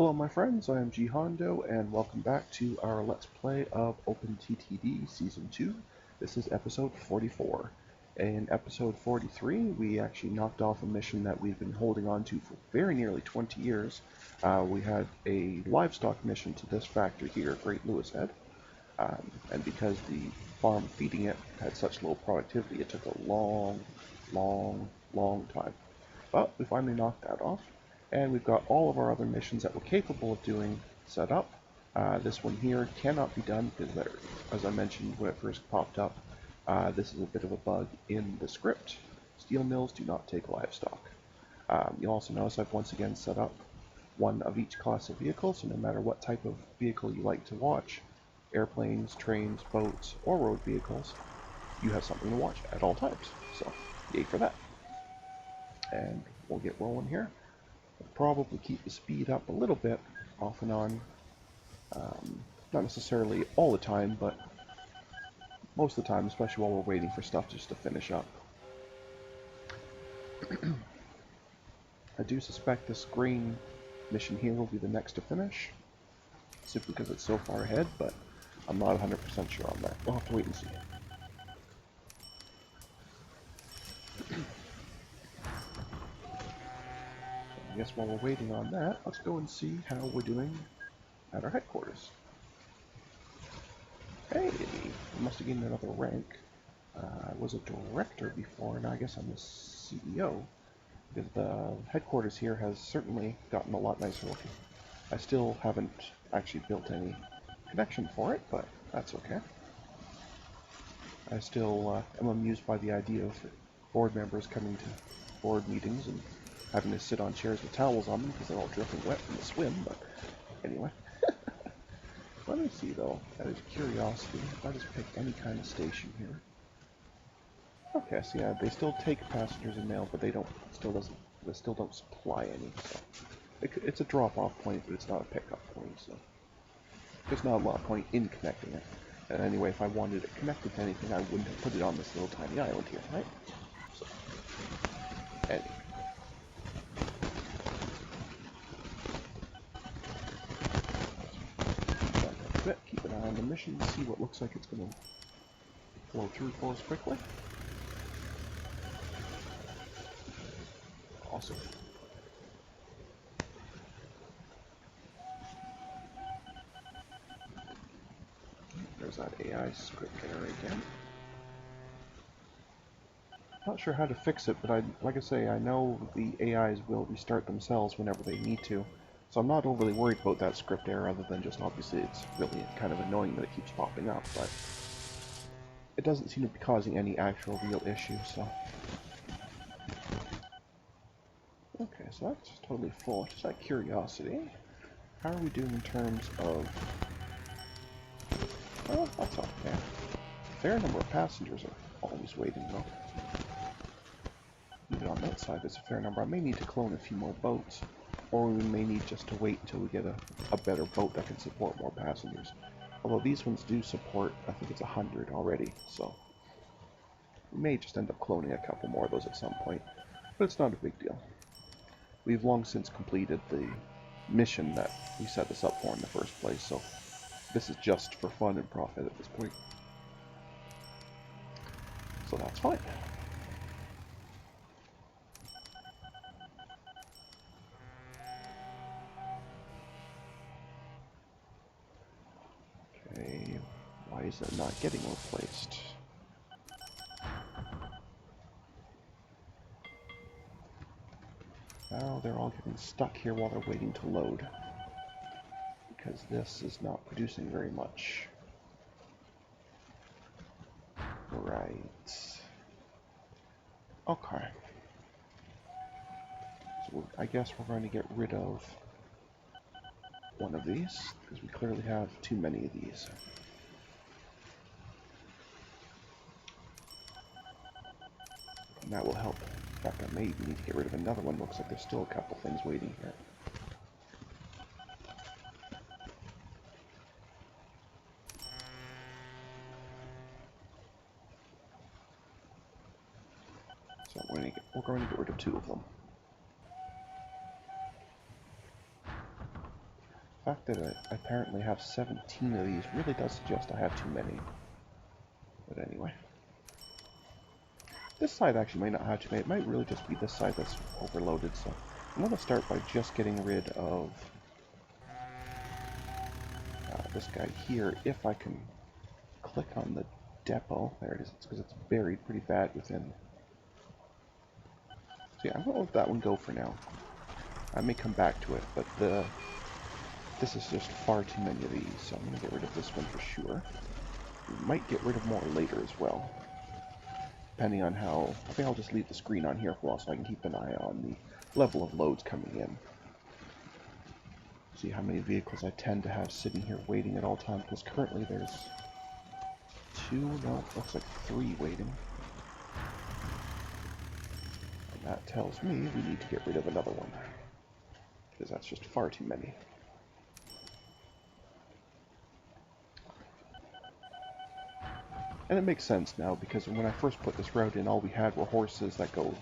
Hello my friends, I am G Hondo and welcome back to our Let's Play of OpenTTD Season 2. This is episode 44. In episode 43 we actually knocked off a mission that we've been holding on to for very nearly 20 years. We had a livestock mission to this factory here at Great Lewis Head, and because the farm feeding it had such low productivity, it took a long time. But we finally knocked that off. And we've got all of our other missions that we're capable of doing set up. This one here cannot be done because, as I mentioned when it first popped up, this is a bit of a bug in the script. Steel mills do not take livestock. You'll also notice I've once again set up one of each class of vehicle, so no matter what type of vehicle you like to watch, airplanes, trains, boats, or road vehicles, you have something to watch at all times. So, yay for that. And we'll get rolling here. Probably keep the speed up a little bit off and on, not necessarily all the time, but most of the time, especially while we're waiting for stuff just to finish up. I do suspect this grain mission here will be the next to finish, simply because it's so far ahead, but I'm not 100% sure on that. We'll have to wait and see. I guess while we're waiting on that, let's go and see how we're doing at our headquarters. Hey, I must have gained another rank. I was a director before, and I guess I'm the CEO. Because the headquarters here has certainly gotten a lot nicer looking. I still haven't actually built any connection for it, but that's okay. I still am amused by the idea of board members coming to board meetings and having to sit on chairs with towels on them because they're all dripping wet from the swim, but anyway. Let me see though, out of curiosity, if I just pick any kind of station here. Okay, so yeah, they still take passengers and mail, but they still don't supply any, so it's a drop-off point, but it's not a pick-up point, so there's not a lot of point in connecting it. And anyway, if I wanted it connected to anything, I wouldn't have put it on this little tiny island here, right? So, anyway. Keep an eye on the mission, see what looks like it's going to flow through for us quickly. Awesome. There's that AI script error again. Not sure how to fix it, but like I say, I know the AIs will restart themselves whenever they need to. So I'm not overly worried about that script error, other than just obviously it's really kind of annoying that it keeps popping up, but it doesn't seem to be causing any actual real issue, so. Okay, so that's totally full. Just out of curiosity, how are we doing in terms of... Oh, that's okay. A fair number of passengers are always waiting, though. Even on that side, there's a fair number. I may need to clone a few more boats, or we may need just to wait until we get a better boat that can support more passengers. Although these ones do support, I think it's 100 already, so we may just end up cloning a couple more of those at some point, but it's not a big deal. We've long since completed the mission that we set this up for in the first place, so this is just for fun and profit at this point. So that's fine. Okay, why is it not getting replaced? Now they're all getting stuck here while they're waiting to load, because this is not producing very much. Right. Okay. So I guess we're going to get rid of one of these, because we clearly have too many of these. And that will help. In fact, I may even need to get rid of another one. Looks like there's still a couple things waiting here. So we're going to get rid of two of them. The fact that I apparently have 17 of these really does suggest I have too many. But anyway. This side actually might not have too many. It might really just be this side that's overloaded, so I'm going to start by just getting rid of this guy here, if I can click on the depot. There it is. It's because it's buried pretty bad within. So yeah, I'm going to let that one go for now. I may come back to it, but this is just far too many of these, so I'm going to get rid of this one for sure. We might get rid of more later as well, depending on how. I think I'll just leave the screen on here for a while so I can keep an eye on the level of loads coming in. See how many vehicles I tend to have sitting here waiting at all times, because currently there's 2, no, looks like 3 waiting. And that tells me we need to get rid of another one, because that's just far too many. And it makes sense now, because when I first put this route in, all we had were horses that go,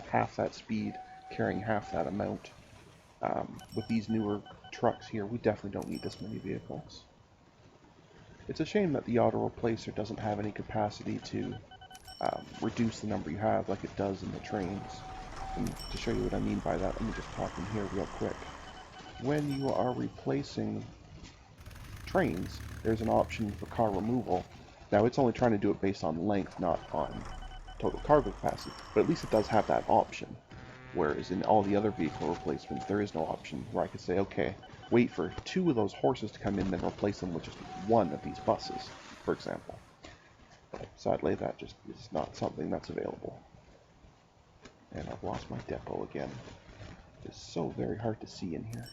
half that speed, carrying half that amount. With these newer trucks here, we definitely don't need this many vehicles. It's a shame that the auto replacer doesn't have any capacity to reduce the number you have like it does in the trains. And to show you what I mean by that, let me just pop in here real quick. When you are replacing trains, there's an option for car removal. Now, it's only trying to do it based on length, not on total cargo capacity, but at least it does have that option. Whereas in all the other vehicle replacements, there is no option where I could say, okay, wait for 2 of those horses to come in, then replace them with just 1 of these buses, for example. But sadly, that just is not something that's available. And I've lost my depot again. It's so very hard to see in here.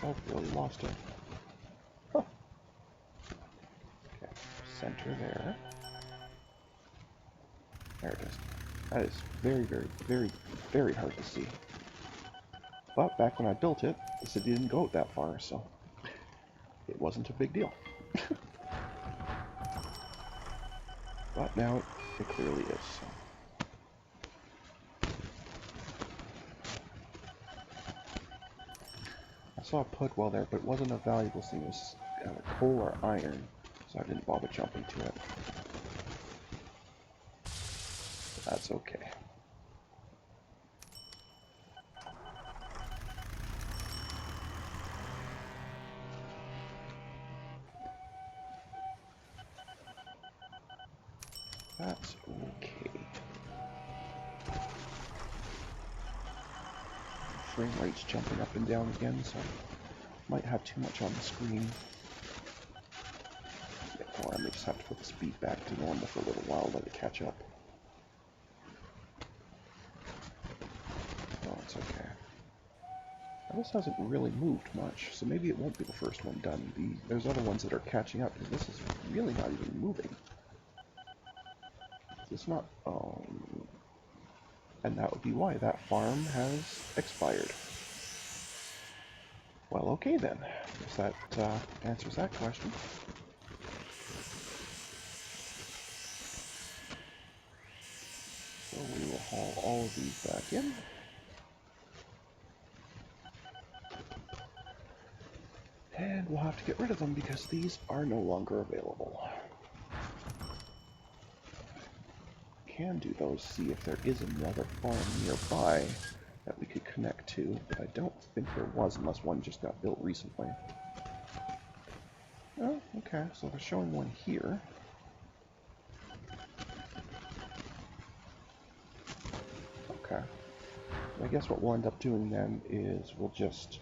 I've really lost it. Huh. Okay, center there. There it is. That is very, very, very, very hard to see. But back when I built it, the city didn't go that far, so it wasn't a big deal. But now it clearly is. So. I saw a pudwell there, but it wasn't a valuable thing. It was coal or iron, so I didn't bother jumping to it. But that's okay. That's okay. Frame rate's jumping up and down again, so might have too much on the screen. Or I may just have to put the speed back to normal for a little while, let it catch up. Oh, it's okay. Now, this hasn't really moved much, so maybe it won't be the first one done. There's other ones that are catching up, because this is really not even moving. It's not... and that would be why that farm has expired. Well, okay then. Guess that answers that question. So we will haul all of these back in. And we'll have to get rid of them because these are no longer available. Can do those, see if there is another farm nearby that we could connect to, but I don't think there was unless one just got built recently. Oh, okay, so they're showing one here. Okay. So I guess what we'll end up doing then is we'll just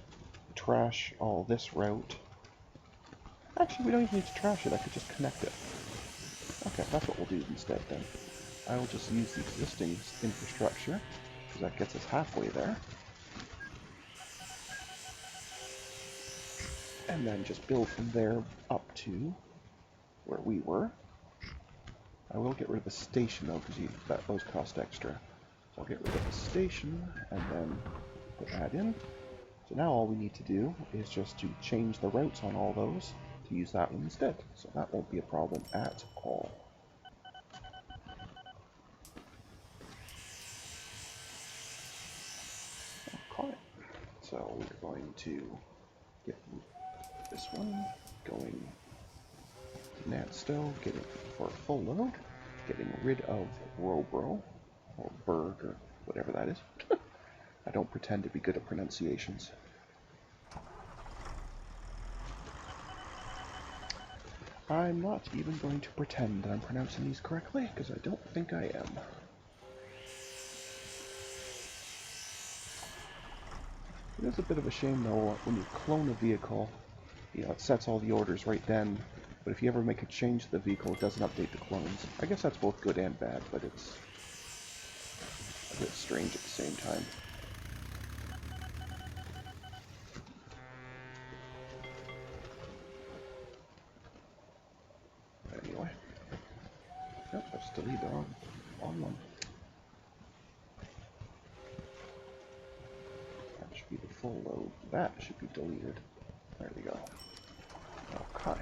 trash all this route. Actually, we don't even need to trash it, I could just connect it. Okay, that's what we'll do instead then. I will just use the existing infrastructure, because that gets us halfway there. And then just build from there up to where we were. I will get rid of the station though, because those cost extra. So I'll get rid of the station, and then put that in. So now all we need to do is just to change the routes on all those, to use that one instead. So that won't be a problem at all. Okay. So we're going to get this one going to Natstow, getting for a full load, getting rid of Robro, or Berg, or whatever that is. I don't pretend to be good at pronunciations. I'm not even going to pretend that I'm pronouncing these correctly, because I don't think I am. It is a bit of a shame, though, when you clone a vehicle, you know, it sets all the orders right then, but if you ever make a change to the vehicle, it doesn't update the clones. I guess that's both good and bad, but it's a bit strange at the same time. Anyway. Yep, that's deleted on one. That should be the full load. That should be deleted. There we go. Okay.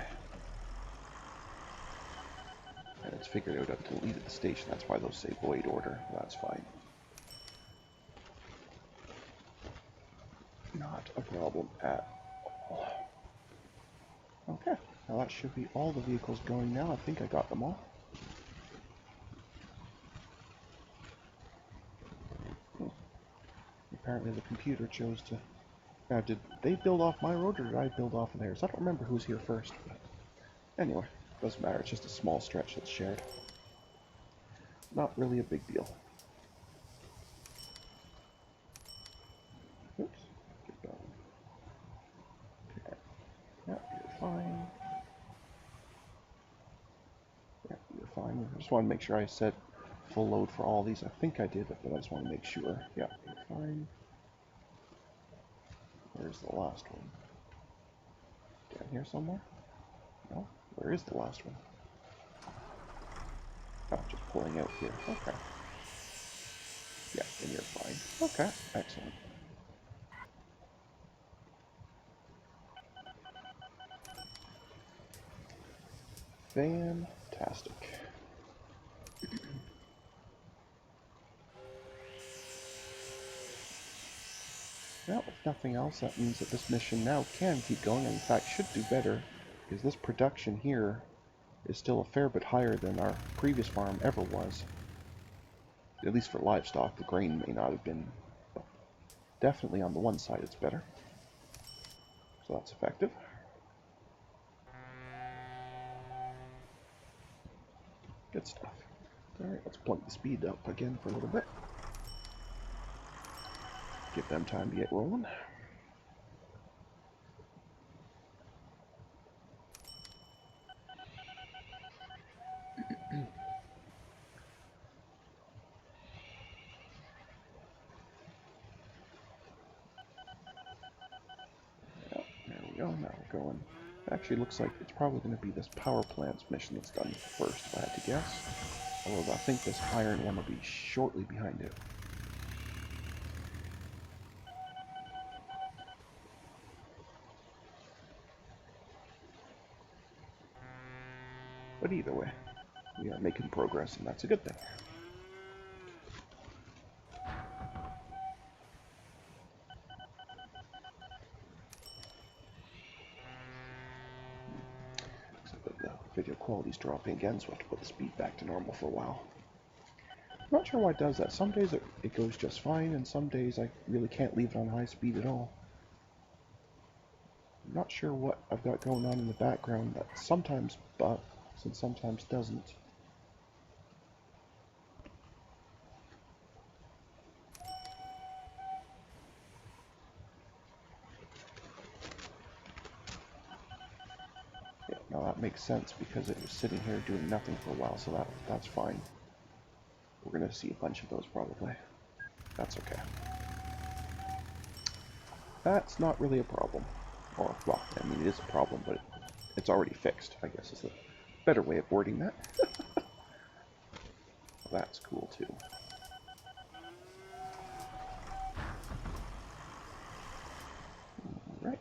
And it's figured out I've deleted the station. That's why those say void order. That's fine. Not a problem at all. Okay. Now that should be all the vehicles going now. I think I got them all. Apparently the computer chose to... Now, did they build off my road, or did I build off of theirs? I don't remember who's here first. But anyway, doesn't matter. It's just a small stretch that's shared. Not really a big deal. Oops. Get going. Okay. Yep, you're fine. Yep, you're fine. I just want to make sure I said full load for all these. I think I did, but I just want to make sure. Yeah, you're fine. Where's the last one? Down here somewhere? No? Where is the last one? Oh, just pulling out here. Okay. Yeah, and you're fine. Okay, excellent. Fantastic. Well, if nothing else, that means that this mission now can keep going, and in fact should do better, because this production here is still a fair bit higher than our previous farm ever was. At least for livestock. The grain may not have been, but definitely on the one side it's better. So that's effective. Good stuff. Alright, let's plug the speed up again for a little bit. Give them time to get rolling. Yep, there we go, now we're going. Actually, looks like it's probably going to be this power plant's mission that's done first, if I had to guess. Although I think this iron one will be shortly behind it. But either way, we are making progress, and that's a good thing. Except that the video quality's dropping again, so I have to put the speed back to normal for a while. I'm not sure why it does that. Some days it goes just fine, and some days I really can't leave it on high speed at all. I'm not sure what I've got going on in the background that sometimes bugs and sometimes doesn't. Yeah, now that makes sense because it was sitting here doing nothing for a while, so that's fine. We're going to see a bunch of those probably. That's okay. That's not really a problem. Or, well, I mean, it is a problem, but it's already fixed, I guess is the better way of wording that. That's cool, too. Right.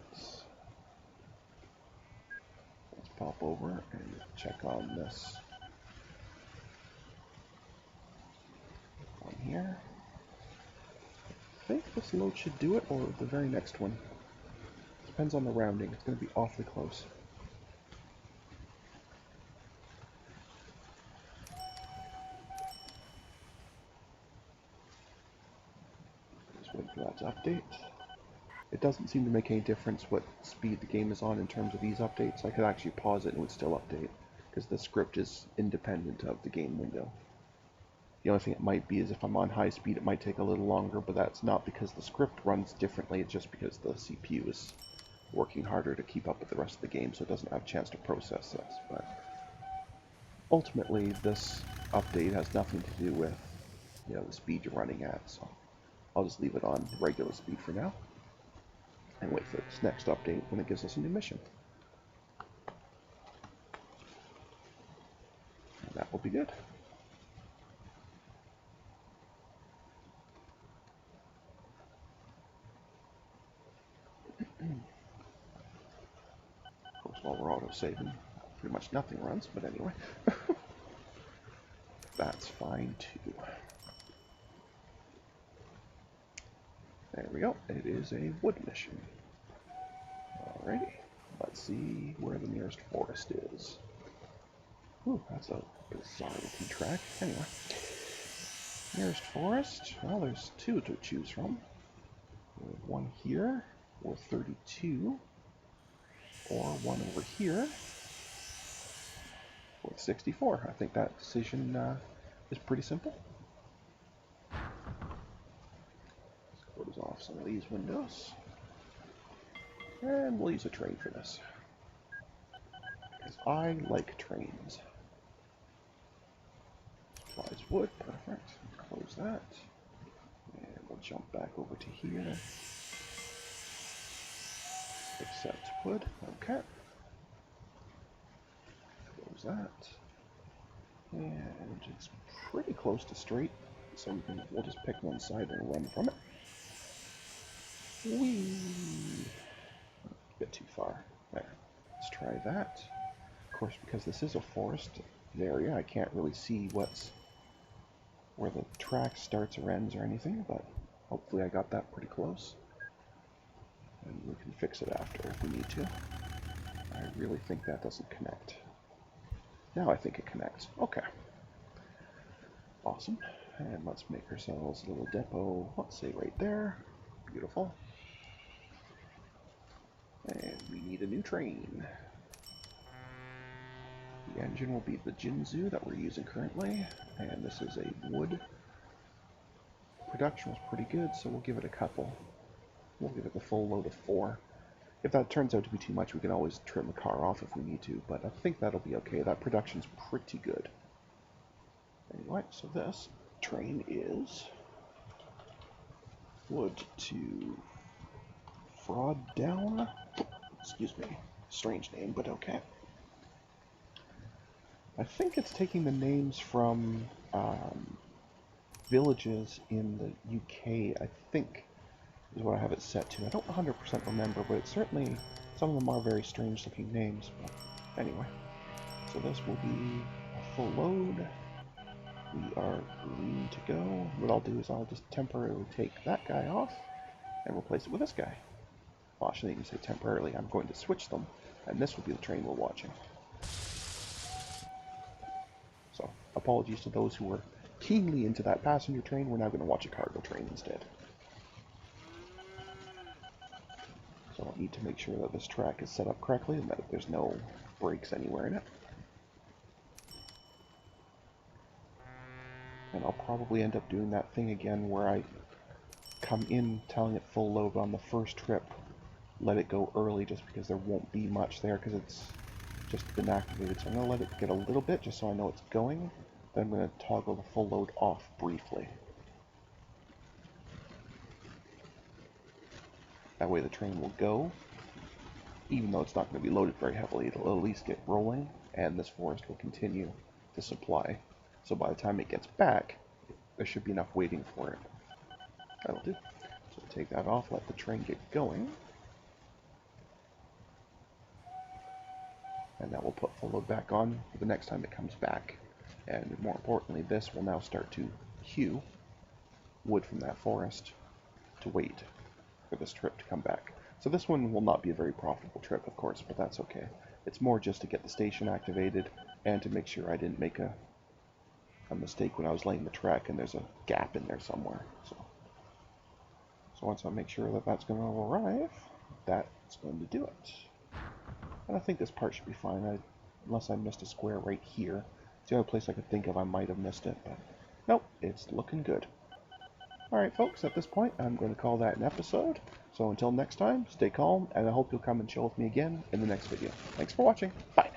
pop over and check on this one here. I think this load should do it, or the very next one. Depends on the rounding. It's going to be awfully close. Just wait for that to update. It doesn't seem to make any difference what speed the game is on in terms of these updates. I could actually pause it and it would still update, because the script is independent of the game window. The only thing it might be is if I'm on high speed, it might take a little longer, but that's not because the script runs differently, it's just because the CPU is working harder to keep up with the rest of the game, so it doesn't have a chance to process this. But ultimately, this update has nothing to do with, you know, the speed you're running at, so I'll just leave it on regular speed for now and wait for this next update when it gives us a new mission. And that will be good. Of course, while we're auto-saving, pretty much nothing runs, but anyway. That's fine too. There we go. It is a wood mission. Alrighty. Let's see where the nearest forest is. Ooh, that's a bizarre looking track. Anyway. Nearest forest? Well, there's two to choose from. We have one here, or 32, or one over here, with 64. I think that decision is pretty simple. Let's close off some of these windows. And we'll use a train for this. Because I like trains. Supplies wood, perfect. Close that. And we'll jump back over to here. Accept wood, okay. Close that. And it's pretty close to straight, so we'll just pick one side and run from it. Whee! A bit too far. There. Let's try that. Of course, because this is a forest area, I can't really see where the track starts or ends or anything, but hopefully I got that pretty close. And we can fix it after if we need to. I really think that doesn't connect. Now I think it connects. Okay. Awesome. And let's make ourselves a little depot, let's say right there. Beautiful. And we need a new train. The engine will be the Jinzu that we're using currently, and this is a wood. Production was pretty good, so we'll give it a couple. We'll give it the full load of 4. If that turns out to be too much, we can always trim the car off if we need to, but I think that'll be okay. That production's pretty good. Anyway, so this train is wood to Fraud Down. Excuse me. Strange name, but okay. I think it's taking the names from villages in the UK, I think, is what I have it set to. I don't 100% remember, but it's certainly, some of them are very strange looking names. But anyway, so this will be a full load. We are green to go. What I'll do is I'll just temporarily take that guy off and replace it with this guy. Well, I shouldn't even say temporarily. I'm going to switch them, and this will be the train we're watching. So, apologies to those who were keenly into that passenger train. We're now going to watch a cargo train instead. So I'll need to make sure that this track is set up correctly and that there's no breaks anywhere in it. And I'll probably end up doing that thing again where I come in telling it full load on the first trip, let it go early just because there won't be much there because it's just been activated. So I'm going to let it get a little bit just so I know it's going. Then I'm going to toggle the full load off briefly. That way the train will go, even though it's not going to be loaded very heavily, it'll at least get rolling, and this forest will continue to supply. So by the time it gets back, there should be enough waiting for it. That'll do. So take that off, let the train get going. and that will put full load back on for the next time it comes back. And more importantly, this will now start to hew wood from that forest to wait for this trip to come back. So this one will not be a very profitable trip, of course, but that's okay. It's more just to get the station activated and to make sure I didn't make a mistake when I was laying the track and there's a gap in there somewhere. So once I make sure that that's going to arrive, that's going to do it. And I think this part should be fine, unless I missed a square right here. It's the only place I could think of I might have missed it, but nope, it's looking good. Alright folks, at this point I'm going to call that an episode. So until next time, stay calm, and I hope you'll come and chill with me again in the next video. Thanks for watching. Bye!